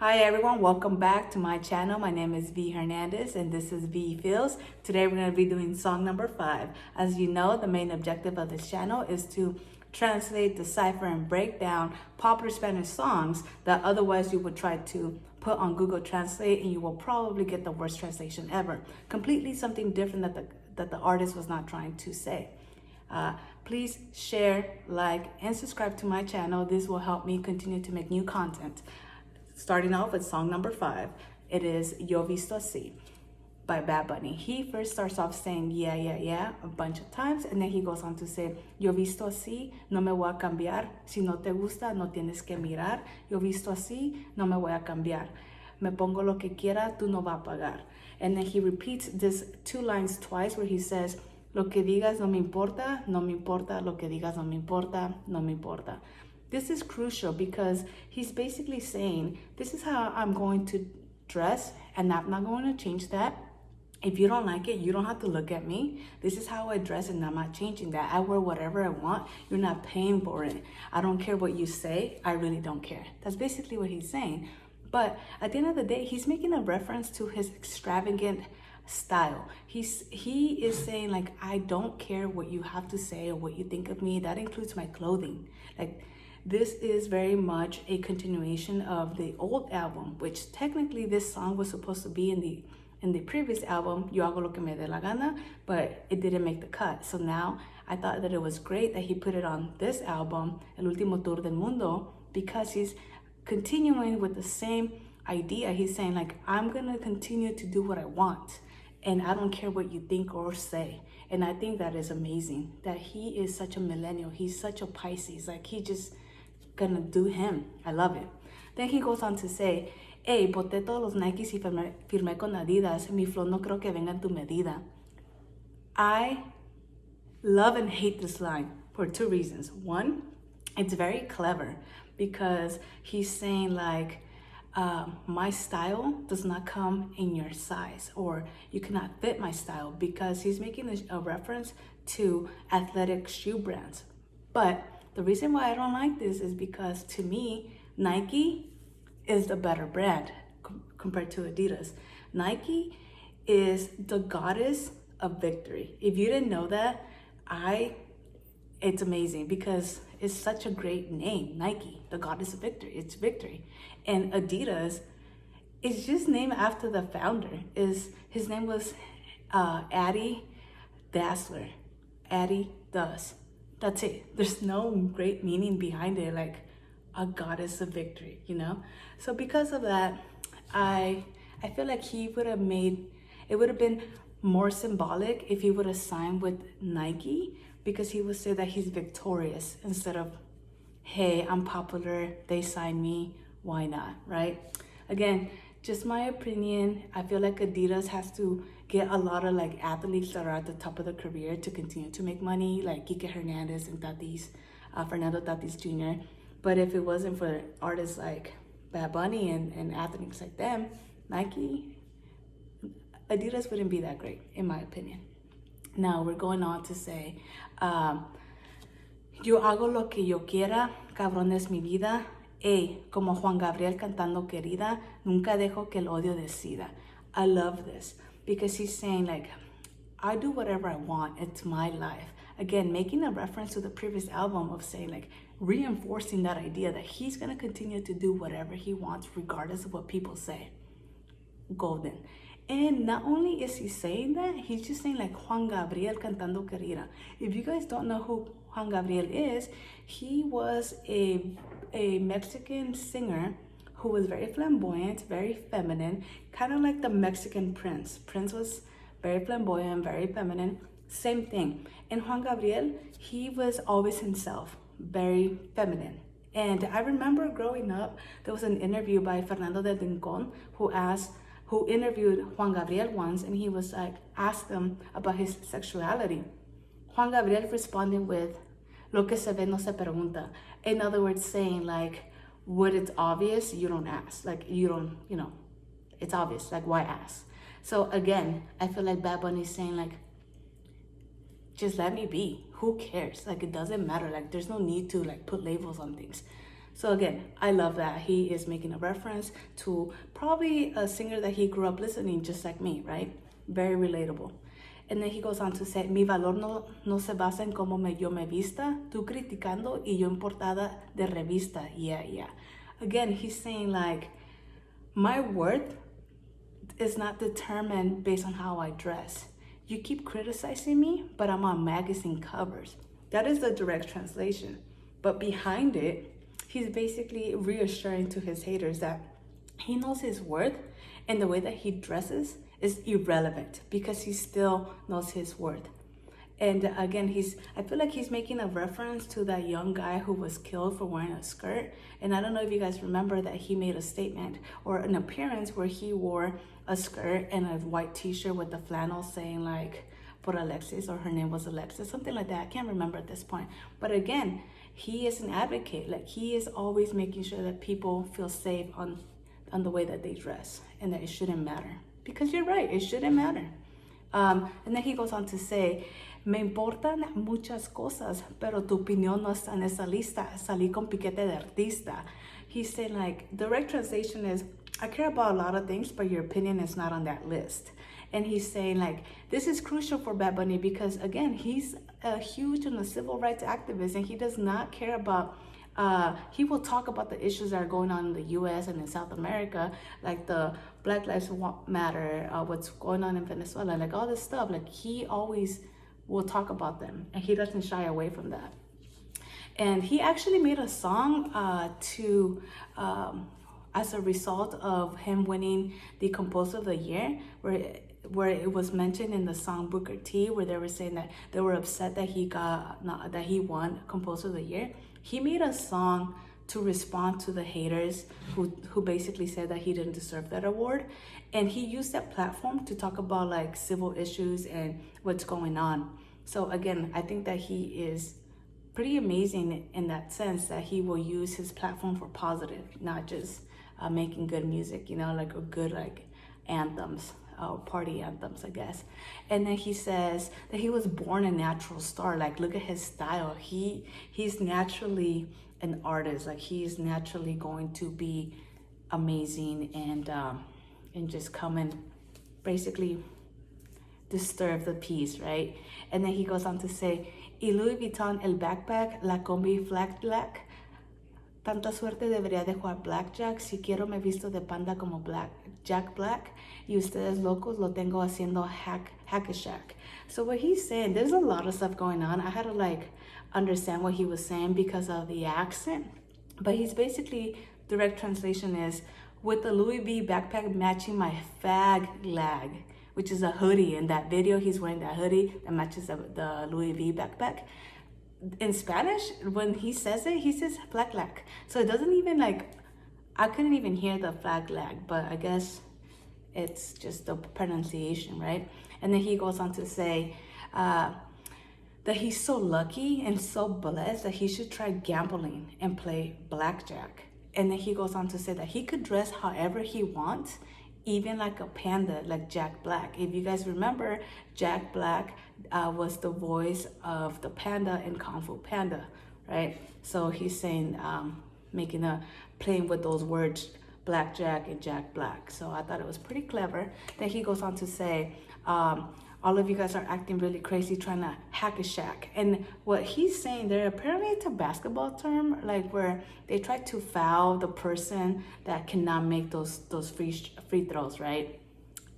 Hi everyone, welcome back to my channel. My name is V Hernandez and this is V Feels. Today we're going to be doing song number 5. As you know, the main objective of this channel is to translate, decipher, and break down popular Spanish songs that otherwise you would try to put on Google Translate and you will probably get the worst translation ever. Completely something different that the artist was not trying to say. Please share, like, and subscribe to my channel. This will help me continue to make new content. Starting off with song number 5, it is Yo Visto Así by Bad Bunny. He first starts off saying yeah, yeah, yeah a bunch of times, and then he goes on to say Yo visto así, no me voy a cambiar. Si no te gusta, no tienes que mirar. Yo visto así, no me voy a cambiar. Me pongo lo que quiera, tú no vas a pagar. And then he repeats this 2 lines twice where he says, lo que digas no me importa, no me importa, lo que digas no me importa, no me importa. This is crucial because he's basically saying, this is how I'm going to dress and I'm not going to change that. If you don't like it, you don't have to look at me. This is how I dress and I'm not changing that. I wear whatever I want. You're not paying for it. I don't care what you say. I really don't care. That's basically what he's saying. But at the end of the day, he's making a reference to his extravagant style. He is saying, like, I don't care what you have to say or what you think of me. That includes my clothing. Like, this is very much a continuation of the old album, which technically this song was supposed to be in the previous album, Yo Hago Lo Que Me De La Gana, but it didn't make the cut. So now I thought that it was great that he put it on this album, El Último Tour del Mundo, because he's continuing with the same idea. He's saying, like, I'm gonna continue to do what I want and I don't care what you think or say. And I think that is amazing that he is such a millennial. He's such a Pisces. Like, he just gonna do him. I love it. Then he goes on to say, hey, boté todos los Nikes y firmé con Adidas. Mi flow no creo que venga en tu medida. I love and hate this line for 2 reasons. One, it's very clever because he's saying, like, my style does not come in your size, or you cannot fit my style, because he's making a reference to athletic shoe brands. But the reason why I don't like this is because, to me, Nike is the better brand compared to Adidas. Nike is the goddess of victory. If you didn't know that, it's amazing because it's such a great name. Nike, the goddess of victory. It's victory. And Adidas is just named after the founder. His name was Adi Dassler. Adi Das. That's it. There's no great meaning behind it, like a goddess of victory, you know? So because of that, I feel like he would have made, it would have been more symbolic if he would have signed with Nike, because he would say that he's victorious instead of, hey, I'm popular, they signed me, why not, right? Again, just my opinion. I feel like Adidas has to get a lot of, like, athletes that are at the top of their career to continue to make money, like Kike Hernandez and Fernando Tatis Jr. But if it wasn't for artists like Bad Bunny and athletes like them, Adidas wouldn't be that great, in my opinion. Now we're going on to say, yo hago lo que yo quiera, cabrón es mi vida. Ey, como Juan Gabriel cantando querida, nunca dejo que el odio decida. I love this because he's saying, like, I do whatever I want. It's my life. Again, making a reference to the previous album of saying, like, reinforcing that idea that he's going to continue to do whatever he wants regardless of what people say. Golden. And not only is he saying that, he's just saying, like, Juan Gabriel cantando querida. If you guys don't know who Juan Gabriel is, he was a Mexican singer who was very flamboyant, very feminine, kind of like the Mexican Prince. Prince was very flamboyant, very feminine, same thing. And Juan Gabriel, he was always himself, very feminine. And I remember growing up, there was an interview by Fernando del Rincón who interviewed Juan Gabriel once, and he was like, asked him about his sexuality. Juan Gabriel responded with, lo que se ve no se pregunta. In other words, saying, like, what it's obvious, you don't ask. Like, you don't, it's obvious, like, why ask? So again, I feel like Bad Bunny's saying, like, just let me be. Who cares? Like, it doesn't matter. Like, there's no need to, like, put labels on things. So again, I love that he is making a reference to probably a singer that he grew up listening just like me, right? Very relatable. And then he goes on to say, mi valor no se basa en cómo yo me vista, tú criticando y yo en portada de revista. Yeah, yeah. Again, he's saying like, my worth is not determined based on how I dress. You keep criticizing me, but I'm on magazine covers. That is the direct translation. But behind it, he's basically reassuring to his haters that he knows his worth, and the way that he dresses is irrelevant because he still knows his worth. And again, I feel like he's making a reference to that young guy who was killed for wearing a skirt. And I don't know if you guys remember that he made a statement or an appearance where he wore a skirt and a white t-shirt with the flannel saying like, por Alexis, or her name was Alexis, something like that. I can't remember at this point. But again, he is an advocate. Like, he is always making sure that people feel safe on the way that they dress, and that it shouldn't matter. Because you're right, it shouldn't matter. And then he goes on to say, me importan muchas cosas, pero tu opinión no está en esa lista. Salí con piquete de artista. He's saying like, direct translation is, I care about a lot of things, but your opinion is not on that list. And he's saying like, this is crucial for Bad Bunny because again, he's a huge and a civil rights activist, and he does not care about, he will talk about the issues that are going on in the US and in South America, like the Black Lives Matter, what's going on in Venezuela, like all this stuff. Like, he always will talk about them, and he doesn't shy away from that. And he actually made a song as a result of him winning the Composer of the Year, where it was mentioned in the song Booker T, where they were saying that they were upset that he won Composer of the Year. He made a song to respond to the haters who basically said that he didn't deserve that award. And he used that platform to talk about like civil issues and what's going on. So again, I think that he is pretty amazing in that sense, that he will use his platform for positive, not just making good music, you know, like a good like anthems, party anthems, I guess. And then he says that he was born a natural star. Like, look at his style. He's naturally an artist. Like, he's naturally going to be amazing and just come and basically disturb the peace, right? And then he goes on to say, y Louis Vuitton el backpack, la combi flat black. Tanta suerte debería de jugar blackjack. Si quiero me visto de panda como Jack Black. Y ustedes locos lo tengo haciendo hack-a-shack. So what he's saying, there's a lot of stuff going on. I had to like understand what he was saying because of the accent. But he's basically, direct translation is, with the Louis V backpack matching my fag lag, which is a hoodie. In that video, he's wearing that hoodie that matches the Louis V backpack. In Spanish, when he says it, he says flag lag. So it doesn't even like, I couldn't even hear the flag lag, but I guess it's just the pronunciation, right? And then he goes on to say that he's so lucky and so blessed that he should try gambling and play blackjack. And then he goes on to say that he could dress however he wants, even like a panda, like Jack Black. If you guys remember, Jack Black was the voice of the panda in Kung Fu Panda, right? So he's saying, playing with those words, blackjack and Jack Black. So I thought it was pretty clever. Then he goes on to say, all of you guys are acting really crazy trying to hack a shack. And what he's saying there, apparently it's a basketball term, like where they try to foul the person that cannot make those free throws, right?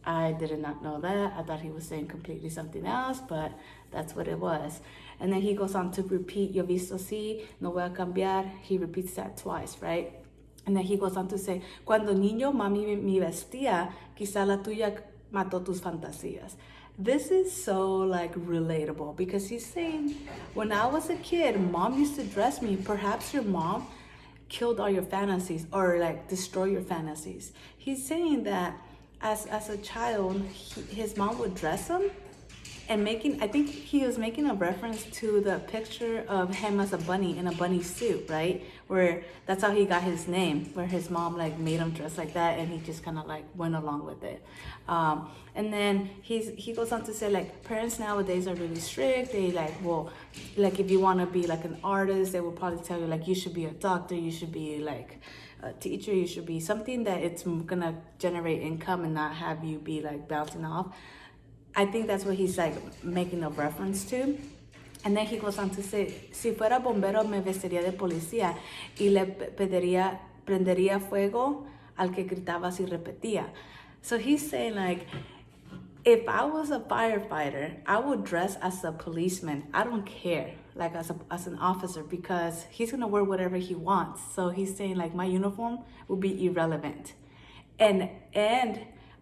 I did not know that. I thought he was saying completely something else, but that's what it was. And then he goes on to repeat, yo visto así, no voy a cambiar. He repeats that twice, right? And then he goes on to say, cuando niño mami me vestía, quizá la tuya mató tus fantasías. This is so like relatable because he's saying, when I was a kid, mom used to dress me. Perhaps your mom killed all your fantasies or like destroy your fantasies. He's saying that as a child, his mom would dress him and making, I think he was making a reference to the picture of him as a bunny in a bunny suit, right? Where that's how he got his name, where his mom like made him dress like that, and he just kind of like went along with it. And then he goes on to say like parents nowadays are really strict. They like, well, like if you want to be like an artist, they will probably tell you like you should be a doctor, you should be like a teacher, you should be something that it's gonna generate income and not have you be like bouncing off. I think that's what he's like making a reference to. And then he goes on to say, si fuera bombero me vestiría de policía y le prendería fuego al que gritaba si repetía. So he's saying like, if I was a firefighter, I would dress as a policeman. I don't care, like as an officer, because he's gonna wear whatever he wants. So he's saying like my uniform will be irrelevant, and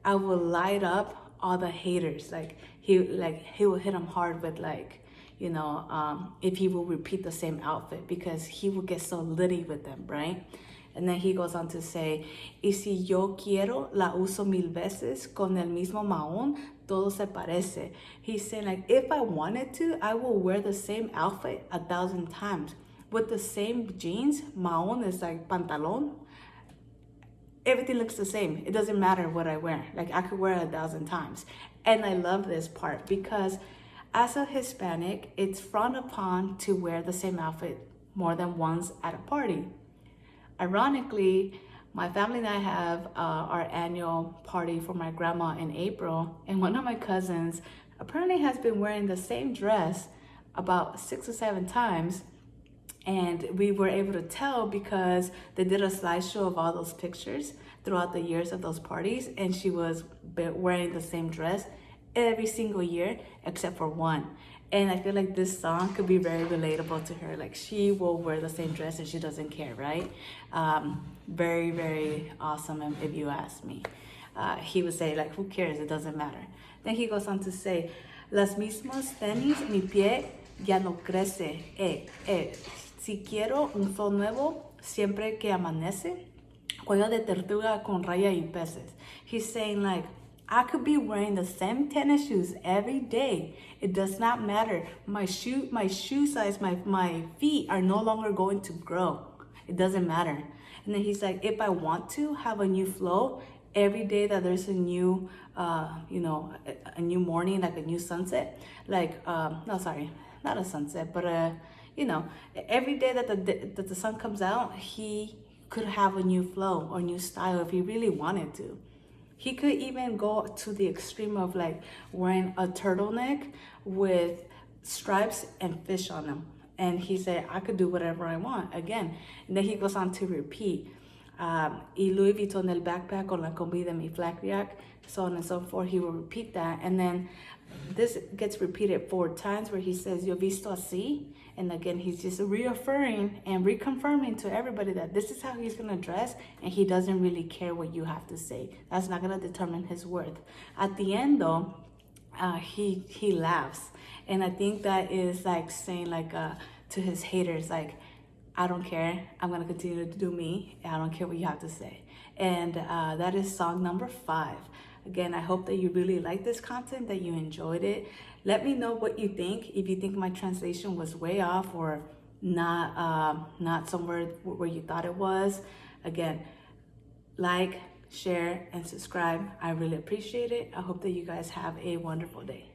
I will light up all the haters. Like he will hit them hard with like, you know, if he will repeat the same outfit, because he will get so litty with them, right? And then he goes on to say, y si yo quiero, la uso mil veces, con el mismo mahón, todo se parece. He's saying like, if I wanted to, I will wear the same outfit 1,000 times. With the same jeans, mahón is like pantalón. Everything looks the same. It doesn't matter what I wear. Like I could wear it 1,000 times. And I love this part because as a Hispanic, it's frowned upon to wear the same outfit more than once at a party. Ironically, my family and I have our annual party for my grandma in April, and one of my cousins apparently has been wearing the same dress about 6 or 7 times, and we were able to tell because they did a slideshow of all those pictures throughout the years of those parties, and she was wearing the same dress every single year except for one. And I feel like this song could be very relatable to her. Like she will wear the same dress and she doesn't care, right? Very, very awesome if you ask me. He would say like, who cares? It doesn't matter. Then he goes on to say, las mismas tenis, mi pie ya no crece. Si quiero un sol nuevo, siempre que amanece, cuello de tortuga con raya y peces. He's saying like, I could be wearing the same tennis shoes every day. It does not matter. My shoe size, my feet are no longer going to grow. It doesn't matter. And then he's like, if I want to have a new flow, every day that there's a new, you know, a new morning, like a new sunset, like, no, sorry, not a sunset, but you know, every day that the sun comes out, he could have a new flow or new style if he really wanted to. He could even go to the extreme of like wearing a turtleneck with stripes and fish on them. And he said, I could do whatever I want again. And then he goes on to repeat, y Louis Vuitton el backpack con la combi de mi flak rack, so on and so forth. He will repeat that. And then this gets repeated 4 times where he says, yo visto así. And again, he's just reaffirming and reconfirming to everybody that this is how he's gonna dress, and he doesn't really care what you have to say. That's not gonna determine his worth. At the end though, he laughs. And I think that is like saying like to his haters, like, I don't care, I'm gonna continue to do me, I don't care what you have to say. And that is song number 5. Again, I hope that you really like this content, that you enjoyed it. Let me know what you think. If you think my translation was way off or not somewhere where you thought it was. Again, like, share, and subscribe. I really appreciate it. I hope that you guys have a wonderful day.